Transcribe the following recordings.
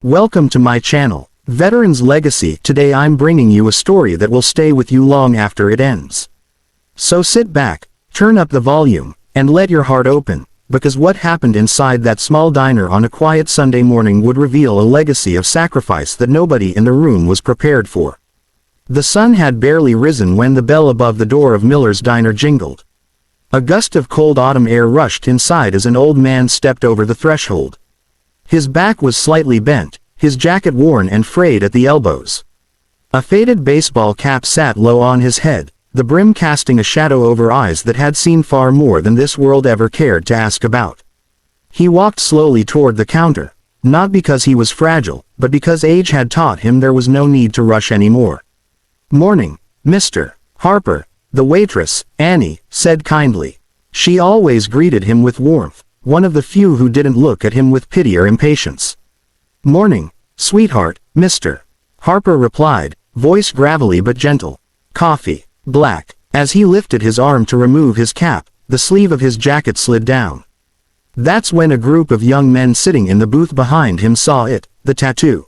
Welcome to my channel, Veteran's Legacy. Today I'm bringing you a story that will stay with you long after it ends. So sit back, turn up the volume, and let your heart open, because what happened inside that small diner on a quiet Sunday morning would reveal a legacy of sacrifice that nobody in the room was prepared for. The sun had barely risen when the bell above the door of Miller's Diner jingled. A gust of cold autumn air rushed inside as an old man stepped over the threshold. His back was slightly bent, his jacket worn and frayed at the elbows. A faded baseball cap sat low on his head, the brim casting a shadow over eyes that had seen far more than this world ever cared to ask about. He walked slowly toward the counter, not because he was fragile, but because age had taught him there was no need to rush anymore. "Morning, Mr. Harper," the waitress, Annie, said kindly. She always greeted him with warmth, one of the few who didn't look at him with pity or impatience. "Morning, sweetheart," Mr. Harper replied, voice gravelly but gentle. "Coffee, black." As he lifted his arm to remove his cap, the sleeve of his jacket slid down. That's when a group of young men sitting in the booth behind him saw it, the tattoo.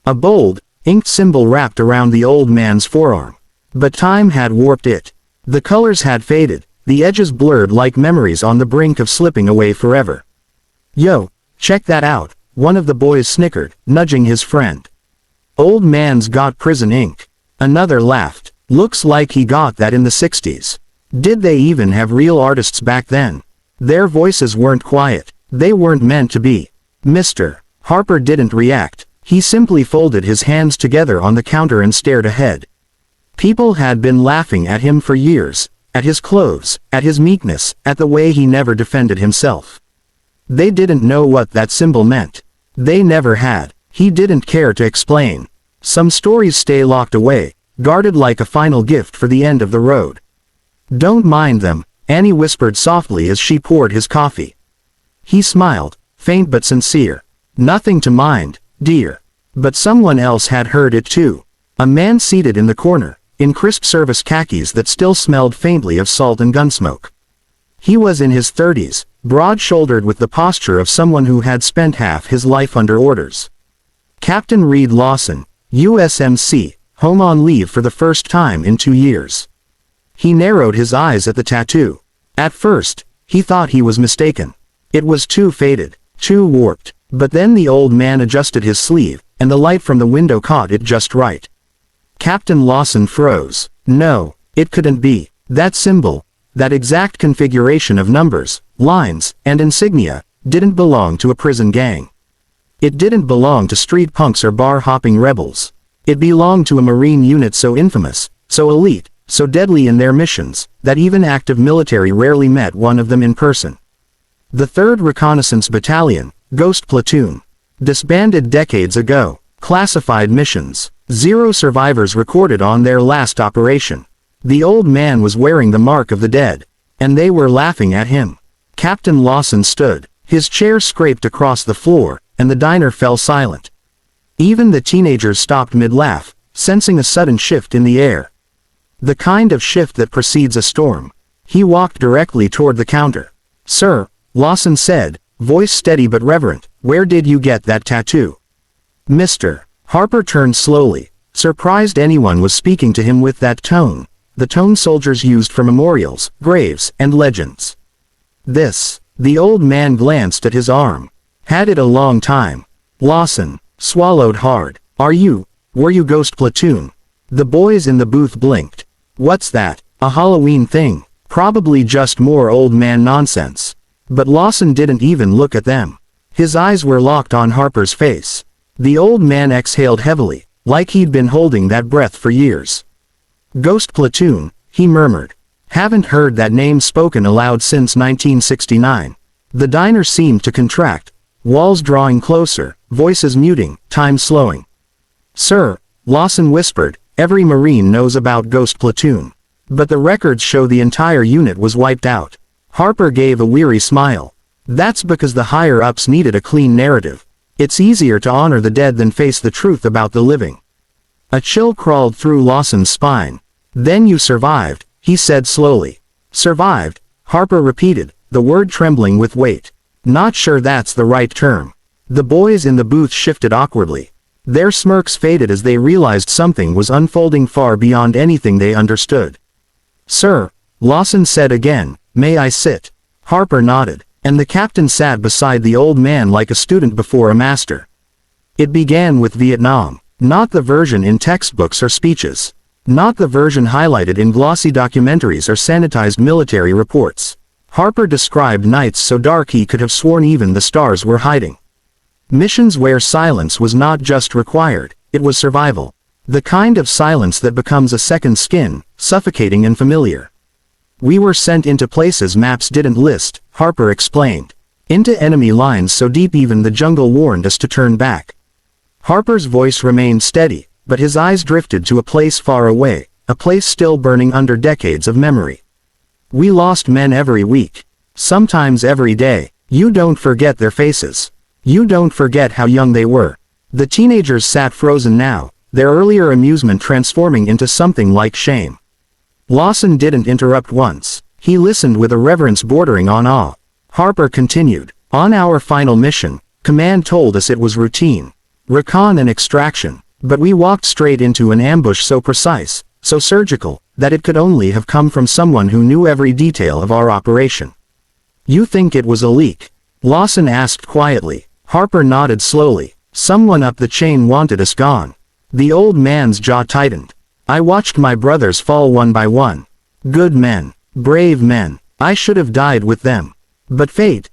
A bold, inked symbol wrapped around the old man's forearm. But time had warped it. The colors had faded, the edges blurred like memories on the brink of slipping away forever. "Yo, check that out," one of the boys snickered, nudging his friend. "Old man's got prison ink." Another laughed. "Looks like he got that in the 60s. Did they even have real artists back then?" Their voices weren't quiet. They weren't meant to be. Mr. Harper didn't react. He simply folded his hands together on the counter and stared ahead. People had been laughing at him for years, at his clothes, at his meekness, at the way he never defended himself. They didn't know what that symbol meant. They never had. He didn't care to explain. Some stories stay locked away, guarded like a final gift for the end of the road. "Don't mind them," Annie whispered softly as she poured his coffee. He smiled, faint but sincere. "Nothing to mind, dear." But someone else had heard it too. A man seated in the corner, in crisp service khakis that still smelled faintly of salt and gunsmoke. He was in his 30s, broad-shouldered with the posture of someone who had spent half his life under orders. Captain Reed Lawson, USMC, home on leave for the first time in 2 years. He narrowed his eyes at the tattoo. At first, he thought he was mistaken. It was too faded, too warped, but then the old man adjusted his sleeve, and the light from the window caught it just right. Captain Lawson froze. No, it couldn't be. That symbol, that exact configuration of numbers, lines, and insignia, didn't belong to a prison gang. It didn't belong to street punks or bar-hopping rebels. It belonged to a Marine unit so infamous, so elite, so deadly in their missions, that even active military rarely met one of them in person. The 3rd Reconnaissance Battalion, Ghost Platoon. Disbanded decades ago. Classified missions. 0 survivors recorded on their last operation. The old man was wearing the mark of the dead. And they were laughing at him. Captain Lawson stood. His chair scraped across the floor, and the diner fell silent. Even the teenagers stopped mid-laugh, sensing a sudden shift in the air. The kind of shift that precedes a storm. He walked directly toward the counter. "Sir," Lawson said, voice steady but reverent, "where did you get that tattoo?" Mr. Harper turned slowly, surprised anyone was speaking to him with that tone, the tone soldiers used for memorials, graves, and legends. The old man glanced at his arm. "Had it a long time." Lawson swallowed hard. Were you Ghost Platoon?" The boys in the booth blinked. "What's that? A Halloween thing? Probably just more old man nonsense." But Lawson didn't even look at them. His eyes were locked on Harper's face. The old man exhaled heavily, like he'd been holding that breath for years. "Ghost Platoon," he murmured. "Haven't heard that name spoken aloud since 1969. The diner seemed to contract, walls drawing closer, voices muting, time slowing. "Sir," Lawson whispered, "every Marine knows about Ghost Platoon. But the records show the entire unit was wiped out." Harper gave a weary smile. "That's because the higher-ups needed a clean narrative. It's easier to honor the dead than face the truth about the living." A chill crawled through Lawson's spine. "Then you survived," he said slowly. "Survived," Harper repeated, the word trembling with weight. "Not sure that's the right term. The boys in the booth shifted awkwardly. Their smirks faded as they realized something was unfolding far beyond anything they understood. "Sir," Lawson said again, "may I sit?" Harper nodded, and the captain sat beside the old man like a student before a master. It began with Vietnam, not the version in textbooks or speeches, not the version highlighted in glossy documentaries or sanitized military reports. Harper described nights so dark he could have sworn even the stars were hiding. Missions where silence was not just required, it was survival. The kind of silence that becomes a second skin, suffocating and familiar. "We were sent into places maps didn't list," Harper explained. "Into enemy lines so deep even the jungle warned us to turn back." Harper's voice remained steady, but his eyes drifted to a place far away, a place still burning under decades of memory. "We lost men every week. Sometimes every day. You don't forget their faces. You don't forget how young they were." The teenagers sat frozen now, their earlier amusement transforming into something like shame. Lawson didn't interrupt once. He listened with a reverence bordering on awe. Harper continued, "On our final mission, command told us it was routine. Recon and extraction. But we walked straight into an ambush so precise, so surgical, that it could only have come from someone who knew every detail of our operation." "You think it was a leak?" Lawson asked quietly. Harper nodded slowly. "Someone up the chain wanted us gone." The old man's jaw tightened. "I watched my brothers fall one by one. Good men. Brave men. I should have died with them. But fate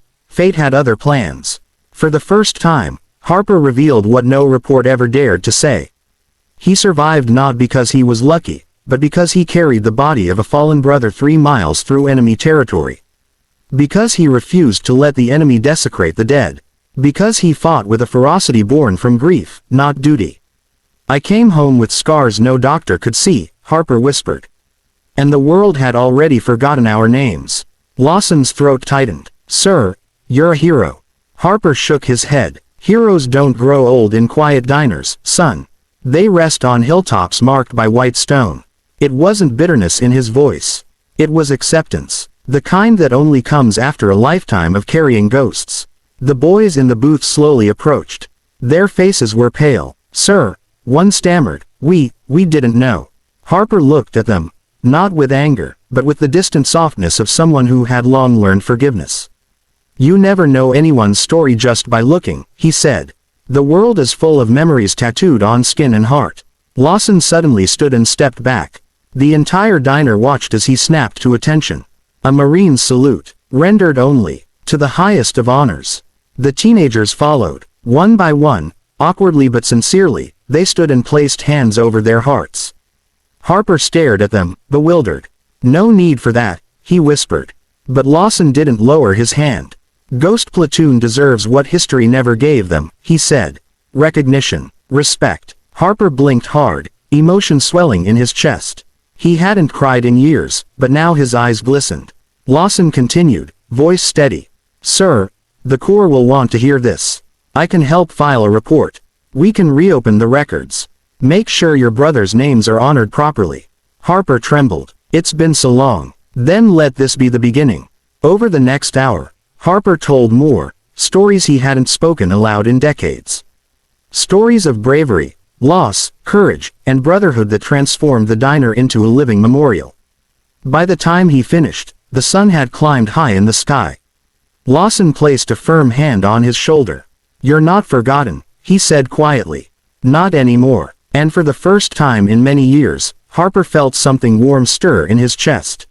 had other plans." For the first time, Harper revealed what no report ever dared to say. He survived not because he was lucky, but because he carried the body of a fallen brother 3 miles through enemy territory. Because he refused to let the enemy desecrate the dead. Because he fought with a ferocity born from grief, not duty. "I came home with scars no doctor could see," Harper whispered. "And the world had already forgotten our names." Lawson's throat tightened. "Sir, you're a hero." Harper shook his head. "Heroes don't grow old in quiet diners, son. They rest on hilltops marked by white stone." It wasn't bitterness in his voice. It was acceptance. The kind that only comes after a lifetime of carrying ghosts. The boys in the booth slowly approached. Their faces were pale. "Sir," one stammered, we didn't know." Harper looked at them, not with anger, but with the distant softness of someone who had long learned forgiveness. "You never know anyone's story just by looking," he said. "The world is full of memories tattooed on skin and heart." Lawson suddenly stood and stepped back. The entire diner watched as he snapped to attention. A Marine's salute, rendered only to the highest of honors. The teenagers followed. One by one, awkwardly but sincerely, they stood and placed hands over their hearts. Harper stared at them, bewildered. "No need for that," he whispered. But Lawson didn't lower his hand. "Ghost Platoon deserves what history never gave them," he said. "Recognition. Respect." Harper blinked hard, emotion swelling in his chest. He hadn't cried in years, but now his eyes glistened. Lawson continued, voice steady. "Sir, the Corps will want to hear this. I can help file a report. We can reopen the records. Make sure your brothers' names are honored properly." Harper trembled. "It's been so long." "Then let this be the beginning." Over the next hour, Harper told more, stories he hadn't spoken aloud in decades. Stories of bravery, loss, courage, and brotherhood that transformed the diner into a living memorial. By the time he finished, the sun had climbed high in the sky. Lawson placed a firm hand on his shoulder. "You're not forgotten," he said quietly. "Not anymore." And for the first time in many years, Harper felt something warm stir in his chest.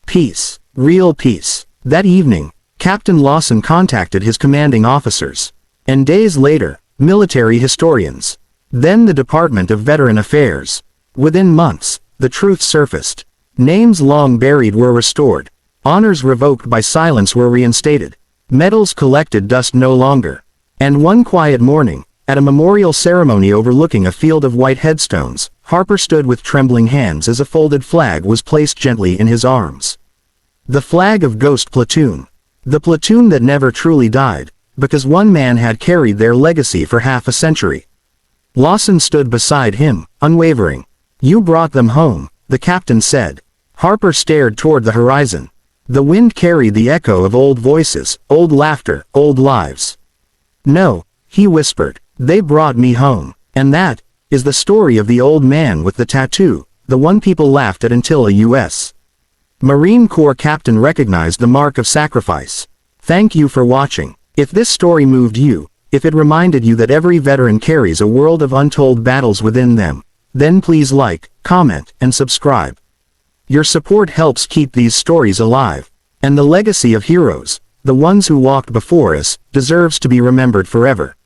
Peace. Real peace. That evening, Captain Lawson contacted his commanding officers. And days later, military historians. Then the Department of Veteran Affairs. Within months, the truth surfaced. Names long buried were restored. Honors revoked by silence were reinstated. Medals collected dust no longer. And one quiet morning, at a memorial ceremony overlooking a field of white headstones, Harper stood with trembling hands as a folded flag was placed gently in his arms. The flag of Ghost Platoon. The platoon that never truly died, because one man had carried their legacy for half a century. Lawson stood beside him, unwavering. "You brought them home," the captain said. Harper stared toward the horizon. The wind carried the echo of old voices, old laughter, old lives. "No," He whispered. They brought me home. And that is the story of the old man with the tattoo, the one people laughed at until a U.S. Marine Corps captain recognized the mark of sacrifice. Thank you for watching. If this story moved you, if it reminded you that every veteran carries a world of untold battles within them, then please like, comment, and subscribe. Your support helps keep these stories alive. And the legacy of heroes, the ones who walked before us, deserves to be remembered forever.